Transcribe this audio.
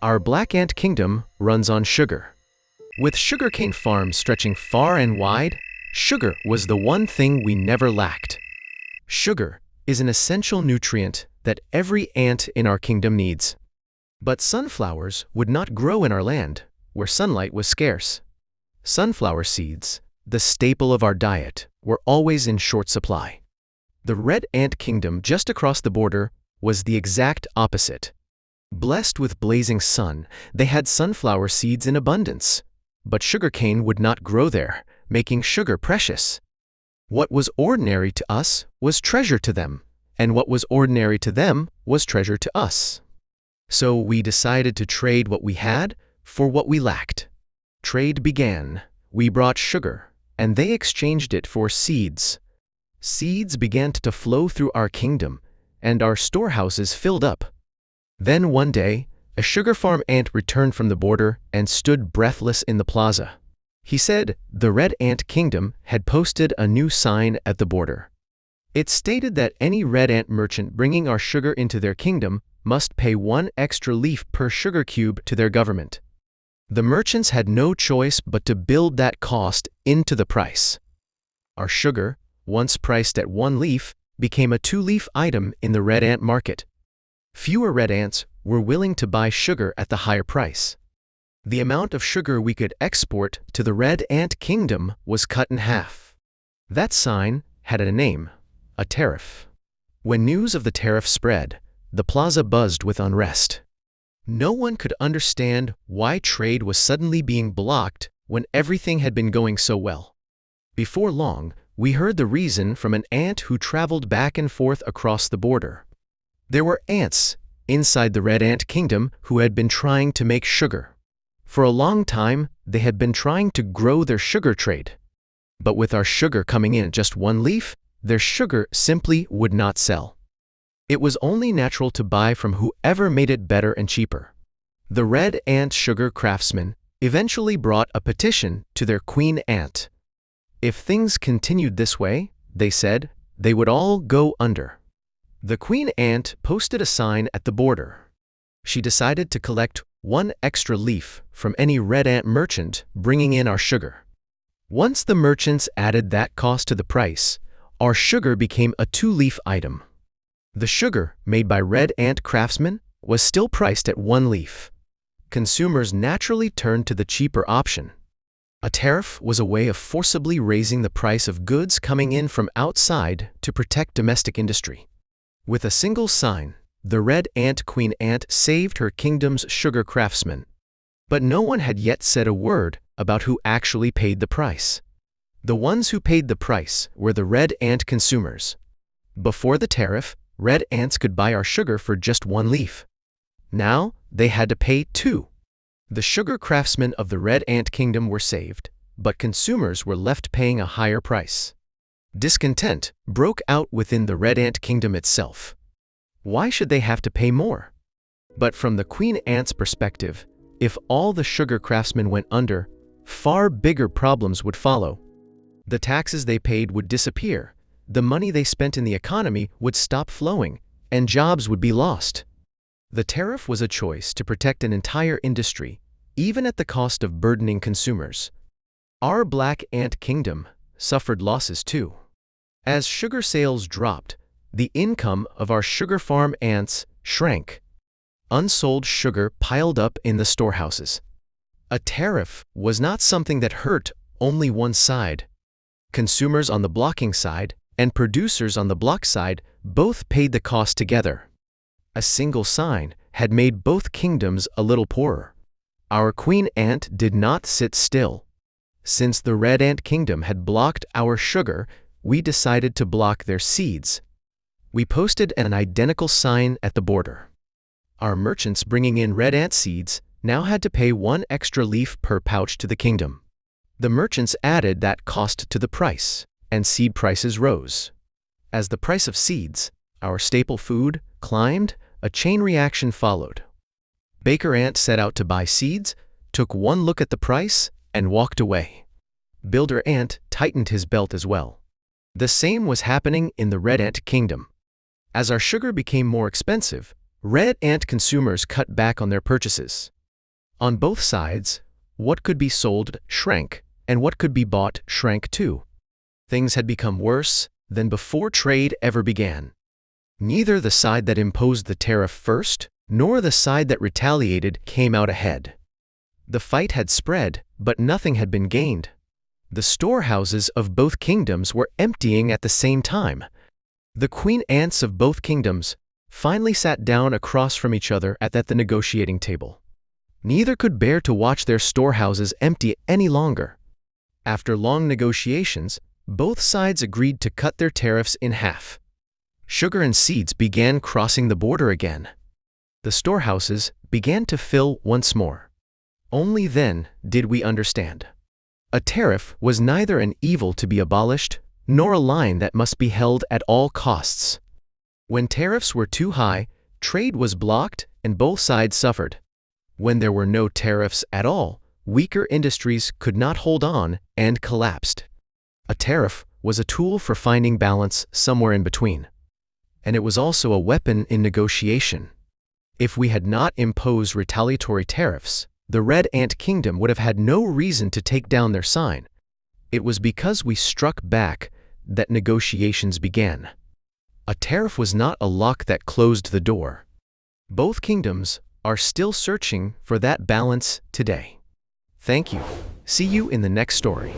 Our black ant kingdom runs on sugar. With sugarcane farms stretching far and wide, sugar was the one thing we never lacked. Sugar is an essential nutrient that every ant in our kingdom needs. But sunflowers would not grow in our land, where sunlight was scarce. Sunflower seeds, the staple of our diet, were always in short supply. The red ant kingdom just across the border was the exact opposite. Blessed with blazing sun, they had sunflower seeds in abundance. But sugarcane would not grow there, making sugar precious. What was ordinary to us was treasure to them, and what was ordinary to them was treasure to us. So we decided to trade what we had for what we lacked. Trade began. We brought sugar, and they exchanged it for seeds. Seeds began to flow through our kingdom, and our storehouses filled up. Then one day, a sugar farm ant returned from the border and stood breathless in the plaza. He said the red ant kingdom had posted a new sign at the border. It stated that any red ant merchant bringing our sugar into their kingdom must pay 1 extra leaf per sugar cube to their government. The merchants had no choice but to build that cost into the price. Our sugar, once priced at 1 leaf, became a 2-leaf item in the red ant market. Fewer red ants were willing to buy sugar at the higher price. The amount of sugar we could export to the red ant kingdom was cut in half. That sign had a name, a tariff. When news of the tariff spread, the plaza buzzed with unrest. No one could understand why trade was suddenly being blocked when everything had been going so well. Before long, we heard the reason from an ant who traveled back and forth across the border. There were ants inside the red ant kingdom who had been trying to make sugar. For a long time, they had been trying to grow their sugar trade. But with our sugar coming in at just 1 leaf, their sugar simply would not sell. It was only natural to buy from whoever made it better and cheaper. The red ant sugar craftsmen eventually brought a petition to their queen ant. If things continued this way, they said, they would all go under. The queen ant posted a sign at the border. She decided to collect 1 extra leaf from any red ant merchant bringing in our sugar. Once the merchants added that cost to the price, our sugar became a 2-leaf item. The sugar made by red ant craftsmen was still priced at 1 leaf. Consumers naturally turned to the cheaper option. A tariff was a way of forcibly raising the price of goods coming in from outside to protect domestic industry. With a single sign, the red ant queen ant saved her kingdom's sugar craftsmen. But no one had yet said a word about who actually paid the price. The ones who paid the price were the red ant consumers. Before the tariff, red ants could buy our sugar for just 1 leaf. Now, they had to pay 2. The sugar craftsmen of the red ant kingdom were saved, but consumers were left paying a higher price. Discontent broke out within the red ant kingdom itself. Why should they have to pay more? But from the queen ant's perspective, if all the sugar craftsmen went under, far bigger problems would follow. The taxes they paid would disappear, the money they spent in the economy would stop flowing, and jobs would be lost. The tariff was a choice to protect an entire industry, even at the cost of burdening consumers. Our black ant kingdom suffered losses too. As sugar sales dropped, the income of our sugar farm ants shrank. Unsold sugar piled up in the storehouses. A tariff was not something that hurt only one side. Consumers on the blocking side and producers on the block side both paid the cost together. A single sign had made both kingdoms a little poorer. Our queen ant did not sit still. Since the red ant kingdom had blocked our sugar, we decided to block their seeds. We posted an identical sign at the border. Our merchants bringing in red ant seeds now had to pay 1 extra leaf per pouch to the kingdom. The merchants added that cost to the price, and seed prices rose. As the price of seeds, our staple food, climbed, a chain reaction followed. Baker ant set out to buy seeds, took 1 look at the price, and walked away. Builder ant tightened his belt as well. The same was happening in the red ant kingdom. As our sugar became more expensive, Red Ant consumers cut back on their purchases. On both sides, what could be sold shrank, and what could be bought shrank too. Things had become worse than before trade ever began. Neither the side that imposed the tariff first, nor the side that retaliated came out ahead. The fight had spread, but nothing had been gained. The storehouses of both kingdoms were emptying at the same time. The queen ants of both kingdoms finally sat down across from each other at the negotiating table. Neither could bear to watch their storehouses empty any longer. After long negotiations, both sides agreed to cut their tariffs in half. Sugar and seeds began crossing the border again. The storehouses began to fill once more. Only then did we understand. A tariff was neither an evil to be abolished, nor a line that must be held at all costs. When tariffs were too high, trade was blocked and both sides suffered. When there were no tariffs at all, weaker industries could not hold on and collapsed. A tariff was a tool for finding balance somewhere in between. And it was also a weapon in negotiation. If we had not imposed retaliatory tariffs, the Red Ant Kingdom would have had no reason to take down their sign. It was because we struck back that negotiations began. A tariff was not a lock that closed the door. Both kingdoms are still searching for that balance today. Thank you. See you in the next story.